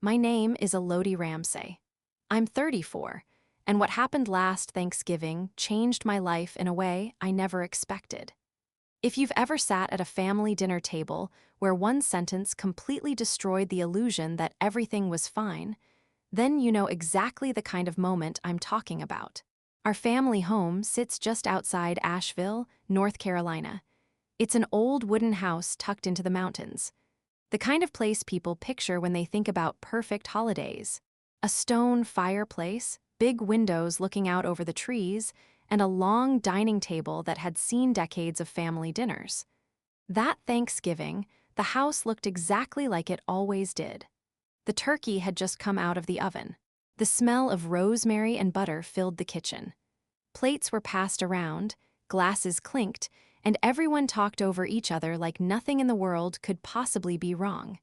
My name is Elodie Ramsay. I'm 34, and what happened last Thanksgiving changed my life in a way I never expected. If you've ever sat at a family dinner table where one sentence completely destroyed the illusion that everything was fine, then you know exactly the kind of moment I'm talking about. Our family home sits just outside Asheville, North Carolina. It's an old wooden house tucked into the mountains. The kind of place people picture when they think about perfect holidays. A stone fireplace, big windows looking out over the trees, and a long dining table that had seen decades of family dinners. That Thanksgiving, the house looked exactly like it always did. The turkey had just come out of the oven. The smell of rosemary and butter filled the kitchen. Plates were passed around, glasses clinked, and everyone talked over each other like nothing in the world could possibly be wrong.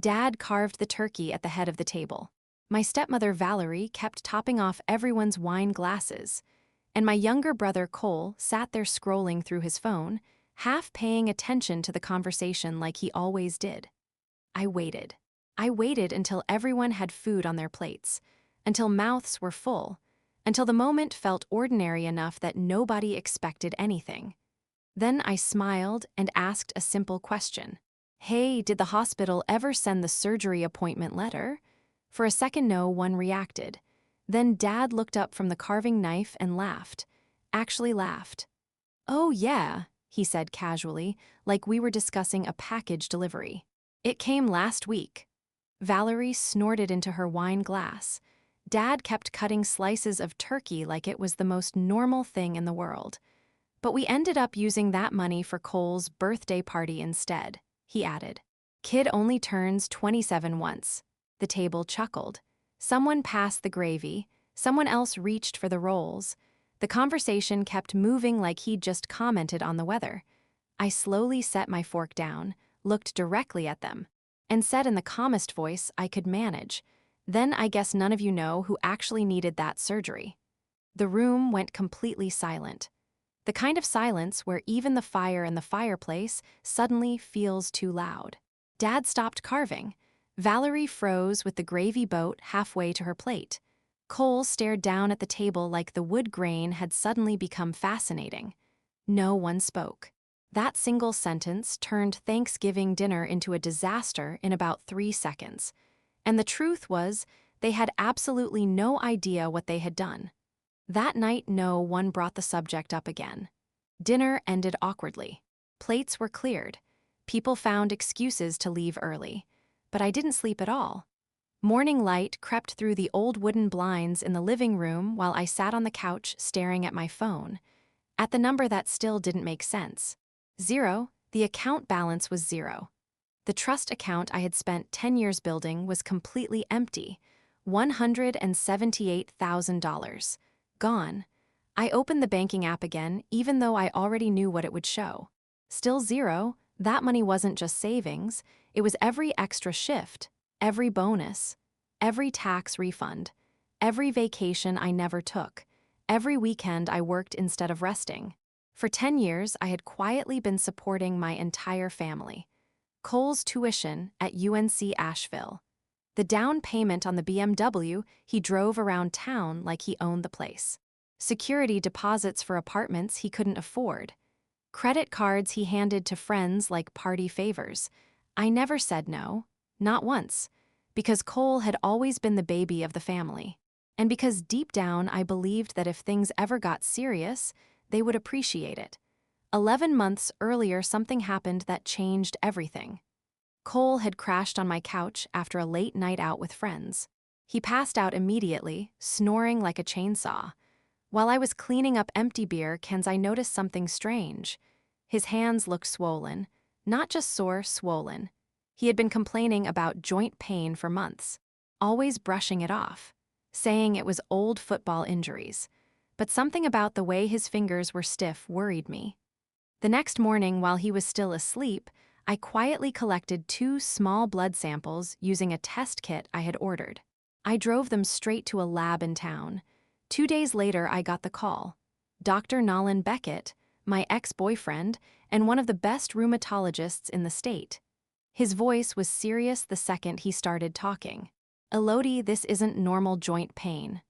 Dad carved the turkey at the head of the table. My stepmother Valerie kept topping off everyone's wine glasses, and my younger brother Cole sat there scrolling through his phone, half paying attention to the conversation like he always did. I waited. I waited until everyone had food on their plates, until mouths were full, until the moment felt ordinary enough that nobody expected anything. Then I smiled and asked a simple question. Hey, did the hospital ever send the surgery appointment letter? For a second, no one reacted. Then Dad looked up from the carving knife and laughed. Actually laughed. Oh yeah, he said casually, like we were discussing a package delivery. It came last week. Valerie snorted into her wine glass. Dad kept cutting slices of turkey like it was the most normal thing in the world. But we ended up using that money for Cole's birthday party instead, he added. Kid only turns 27 once. The table chuckled. Someone passed the gravy, someone else reached for the rolls. The conversation kept moving like he'd just commented on the weather. I slowly set my fork down, looked directly at them, and said in the calmest voice I could manage, "Then I guess none of you know who actually needed that surgery." The room went completely silent. The kind of silence where even the fire in the fireplace suddenly feels too loud. Dad stopped carving. Valerie froze with the gravy boat halfway to her plate. Cole stared down at the table like the wood grain had suddenly become fascinating. No one spoke. That single sentence turned Thanksgiving dinner into a disaster in about 3 seconds. And the truth was, they had absolutely no idea what they had done. That night, no one brought the subject up again. Dinner ended awkwardly. Plates were cleared. People found excuses to leave early. But I didn't sleep at all. Morning light crept through the old wooden blinds in the living room while I sat on the couch staring at my phone, at the number that still didn't make sense. 0, the account balance was 0. The trust account I had spent 10 years building was completely empty. $178,000. Gone. I opened the banking app again, even though I already knew what it would show. Still 0, that money wasn't just savings, it was every extra shift, every bonus, every tax refund, every vacation I never took, every weekend I worked instead of resting. For 10 years, I had quietly been supporting my entire family. Cole's tuition at UNC Asheville. The down payment on the BMW he drove around town like he owned the place. Security deposits for apartments he couldn't afford. Credit cards he handed to friends like party favors. I never said no, not once, because Cole had always been the baby of the family. And because deep down I believed that if things ever got serious, they would appreciate it. 11 months earlier, something happened that changed everything. Cole had crashed on my couch after a late night out with friends. He passed out immediately, snoring like a chainsaw. While I was cleaning up empty beer cans, I noticed something strange. His hands looked swollen, not just sore, swollen. He had been complaining about joint pain for months, always brushing it off, saying it was old football injuries. But something about the way his fingers were stiff worried me. The next morning, while he was still asleep, I quietly collected 2 small blood samples using a test kit I had ordered. I drove them straight to a lab in town. 2 days later, I got the call. Dr. Nolan Beckett, my ex-boyfriend, and one of the best rheumatologists in the state. His voice was serious the second he started talking. Elodie, this isn't normal joint pain.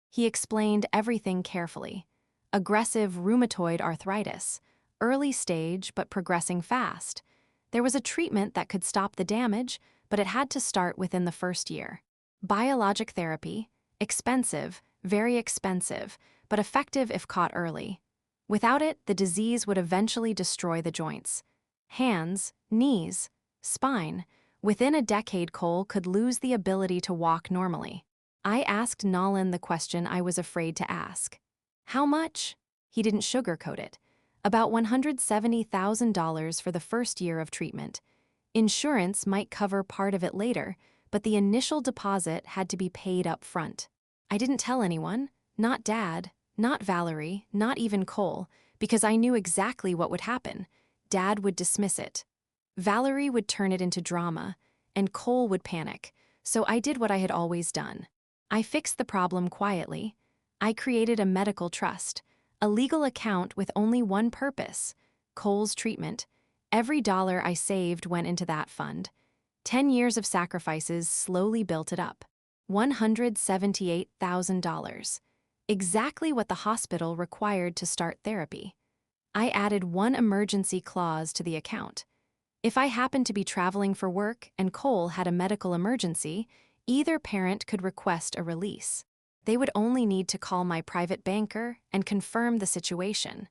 He explained everything carefully. Aggressive rheumatoid arthritis, early stage but progressing fast. There was a treatment that could stop the damage, but it had to start within the first year. Biologic therapy, expensive, very expensive, but effective if caught early. Without it, the disease would eventually destroy the joints. Hands, knees, spine. Within a decade, Cole could lose the ability to walk normally. I asked Nolan the question I was afraid to ask. How much? He didn't sugarcoat it. About $170,000 for the first year of treatment. Insurance might cover part of it later, but the initial deposit had to be paid up front. I didn't tell anyone, not Dad, not Valerie, not even Cole, because I knew exactly what would happen. Dad would dismiss it. Valerie would turn it into drama, and Cole would panic, so I did what I had always done. I fixed the problem quietly. I created a medical trust, a legal account with only one purpose: Cole's treatment. Every dollar I saved went into that fund. 10 years of sacrifices slowly built it up. $178,000. Exactly what the hospital required to start therapy. I added one emergency clause to the account. If I happened to be traveling for work and Cole had a medical emergency, either parent could request a release. They would only need to call my private banker and confirm the situation.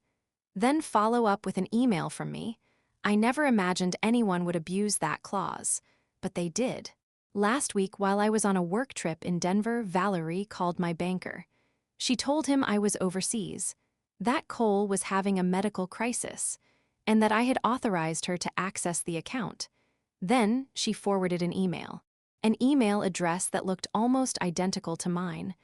Then follow up with an email from me. I never imagined anyone would abuse that clause, but they did. Last week, while I was on a work trip in Denver, Valerie called my banker. She told him I was overseas, that Cole was having a medical crisis, and that I had authorized her to access the account. Then she forwarded an email address that looked almost identical to mine.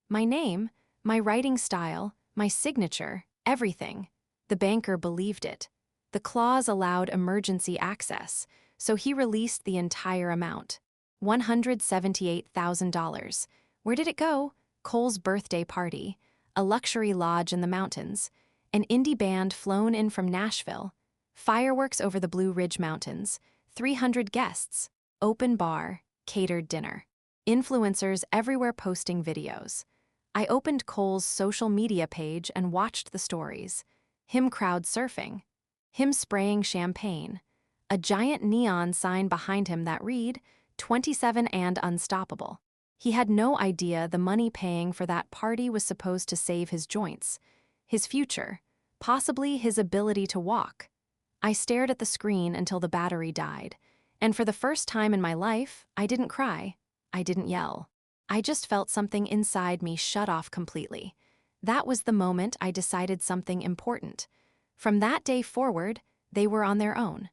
My name, my writing style, my signature, everything. The banker believed it. The clause allowed emergency access, so he released the entire amount. $178,000. Where did it go? Cole's birthday party, a luxury lodge in the mountains, an indie band flown in from Nashville, fireworks over the Blue Ridge Mountains, 300 guests, open bar, catered dinner, influencers everywhere posting videos. I opened Cole's social media page and watched the stories. Him crowd surfing, him spraying champagne, a giant neon sign behind him that read, 27 and unstoppable. He had no idea the money paying for that party was supposed to save his joints, his future, possibly his ability to walk. I stared at the screen until the battery died, and for the first time in my life, I didn't cry. I didn't yell. I just felt something inside me shut off completely. That was the moment I decided something important. From that day forward, they were on their own.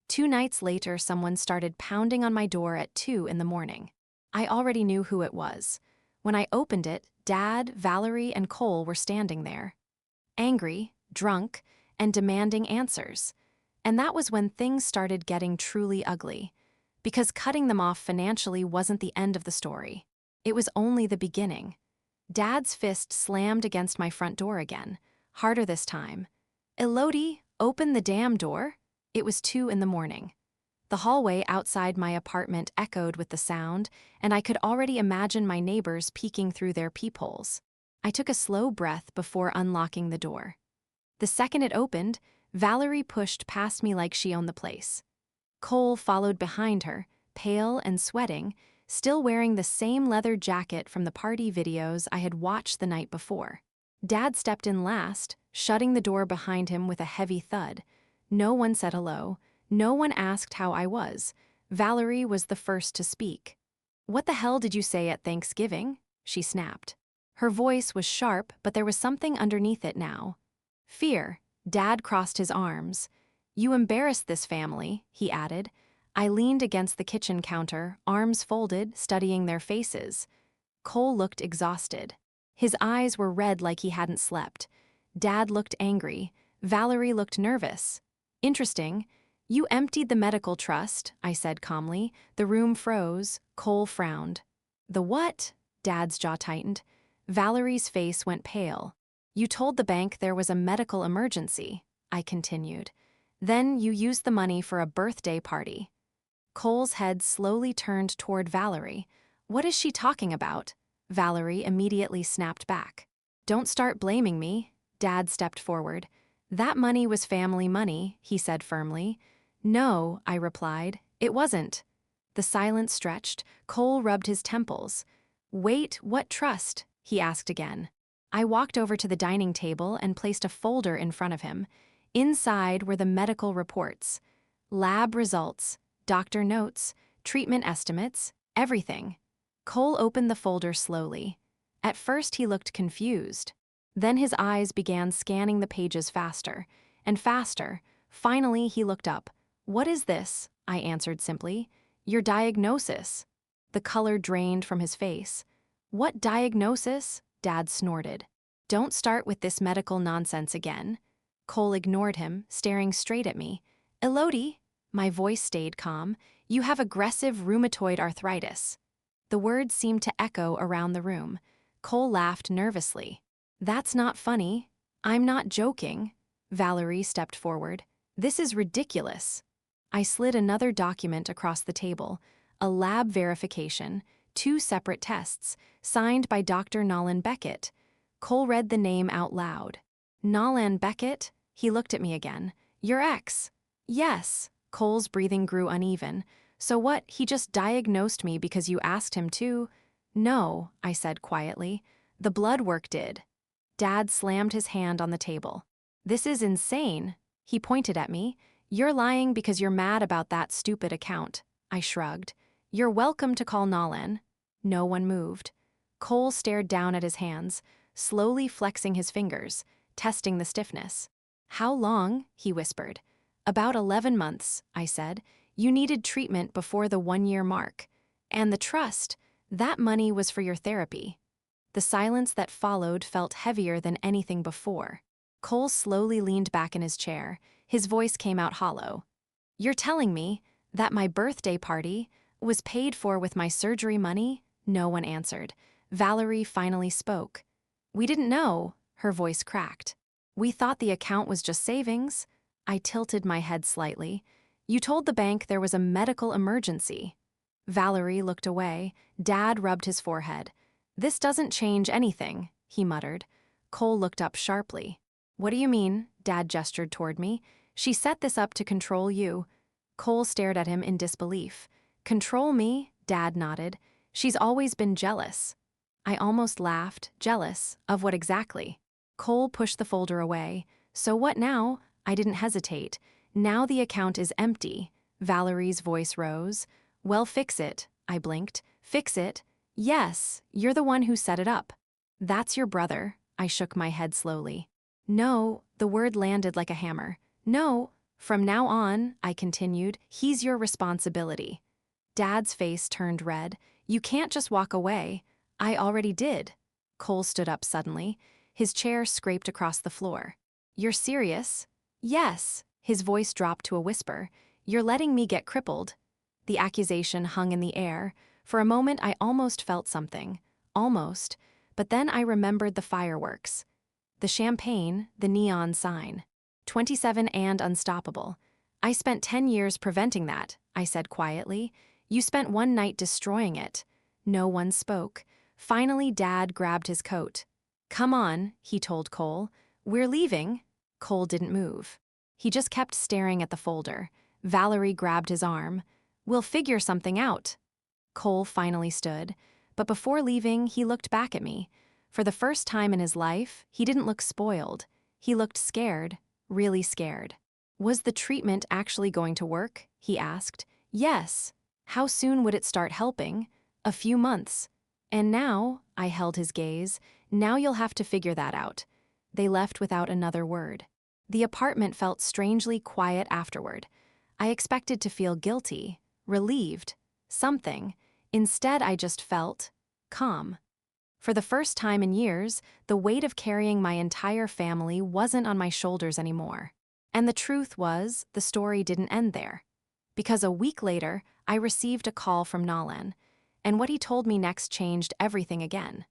2 nights later, someone started pounding on my door at 2 in the morning. I already knew who it was. When I opened it, Dad, Valerie, and Cole were standing there. Angry, drunk, and demanding answers. And that was when things started getting truly ugly. Because cutting them off financially wasn't the end of the story. It was only the beginning. Dad's fist slammed against my front door again, harder this time. Elodie, open the damn door. It was 2 in the morning. The hallway outside my apartment echoed with the sound, and I could already imagine my neighbors peeking through their peepholes. I took a slow breath before unlocking the door. The second it opened, Valerie pushed past me like she owned the place. Cole followed behind her, pale and sweating, still wearing the same leather jacket from the party videos I had watched the night before. Dad stepped in last, shutting the door behind him with a heavy thud. No one said hello. No one asked how I was. Valerie was the first to speak. "What the hell did you say at Thanksgiving?" she snapped. Her voice was sharp, but there was something underneath it now. Fear. Dad crossed his arms. "You embarrassed this family," he added. I leaned against the kitchen counter, arms folded, studying their faces. Cole looked exhausted. His eyes were red like he hadn't slept. Dad looked angry. Valerie looked nervous. "Interesting. You emptied the medical trust," I said calmly. The room froze. Cole frowned. "The what?" Dad's jaw tightened. Valerie's face went pale. "You told the bank there was a medical emergency," I continued. "Then you used the money for a birthday party." Cole's head slowly turned toward Valerie. What is she talking about? Valerie immediately snapped back. Don't start blaming me. Dad stepped forward. That money was family money, he said firmly. No, I replied. It wasn't. The silence stretched. Cole rubbed his temples. Wait, what trust? He asked again. I walked over to the dining table and placed a folder in front of him. Inside were the medical reports. Lab results, doctor notes, treatment estimates, everything. Cole opened the folder slowly. At first he looked confused. Then his eyes began scanning the pages faster and faster. Finally he looked up. What is this? I answered simply. Your diagnosis. The color drained from his face. What diagnosis? Dad snorted. Don't start with this medical nonsense again. Cole ignored him, staring straight at me. Elodie, my voice stayed calm, you have aggressive rheumatoid arthritis. The words seemed to echo around the room. Cole laughed nervously. That's not funny. I'm not joking. Valerie stepped forward. This is ridiculous. I slid another document across the table, a lab verification, 2 separate tests, signed by Dr. Nolan Beckett. Cole read the name out loud. Nolan Beckett? He looked at me again. Your ex? Yes. Cole's breathing grew uneven. So what, he just diagnosed me because you asked him to? No, I said quietly. The blood work did. Dad slammed his hand on the table. This is insane. He pointed at me. You're lying because you're mad about that stupid account. I shrugged. You're welcome to call Nolan. No one moved. Cole stared down at his hands, slowly flexing his fingers, testing the stiffness. How long? He whispered. About 11 months, I said. You needed treatment before the 1-year mark. And the trust, that money was for your therapy. The silence that followed felt heavier than anything before. Cole slowly leaned back in his chair. His voice came out hollow. You're telling me that my birthday party was paid for with my surgery money? No one answered. Valerie finally spoke. We didn't know, her voice cracked. We thought the account was just savings. I tilted my head slightly. You told the bank there was a medical emergency. Valerie looked away. Dad rubbed his forehead. This doesn't change anything, he muttered. Cole looked up sharply. What do you mean? Dad gestured toward me. She set this up to control you. Cole stared at him in disbelief. Control me? Dad nodded. She's always been jealous. I almost laughed. Jealous? Of what exactly? Cole pushed the folder away. So what now? I didn't hesitate. Now the account is empty. Valerie's voice rose. Well, fix it. I blinked. Fix it? Yes, you're the one who set it up. That's your brother. I shook my head slowly. No, the word landed like a hammer. No, from now on, I continued, he's your responsibility. Dad's face turned red. You can't just walk away. I already did. Cole stood up suddenly. His chair scraped across the floor. You're serious? Yes. His voice dropped to a whisper. You're letting me get crippled. The accusation hung in the air. For a moment, I almost felt something. Almost. But then I remembered the fireworks. The champagne, the neon sign. 27 and unstoppable. I spent 10 years preventing that, I said quietly. You spent one night destroying it. No one spoke. Finally, Dad grabbed his coat. Come on, he told Cole. We're leaving. Cole didn't move. He just kept staring at the folder. Valerie grabbed his arm. We'll figure something out. Cole finally stood, but before leaving, he looked back at me. For the first time in his life, he didn't look spoiled. He looked scared, really scared. Was the treatment actually going to work? He asked. Yes. How soon would it start helping? A few months. And now, I held his gaze, now you'll have to figure that out. They left without another word. The apartment felt strangely quiet afterward. I expected to feel guilty, relieved, something. Instead, I just felt calm. For the first time in years, the weight of carrying my entire family wasn't on my shoulders anymore. And the truth was, the story didn't end there. Because a week later, I received a call from Nolan, and what he told me next changed everything again.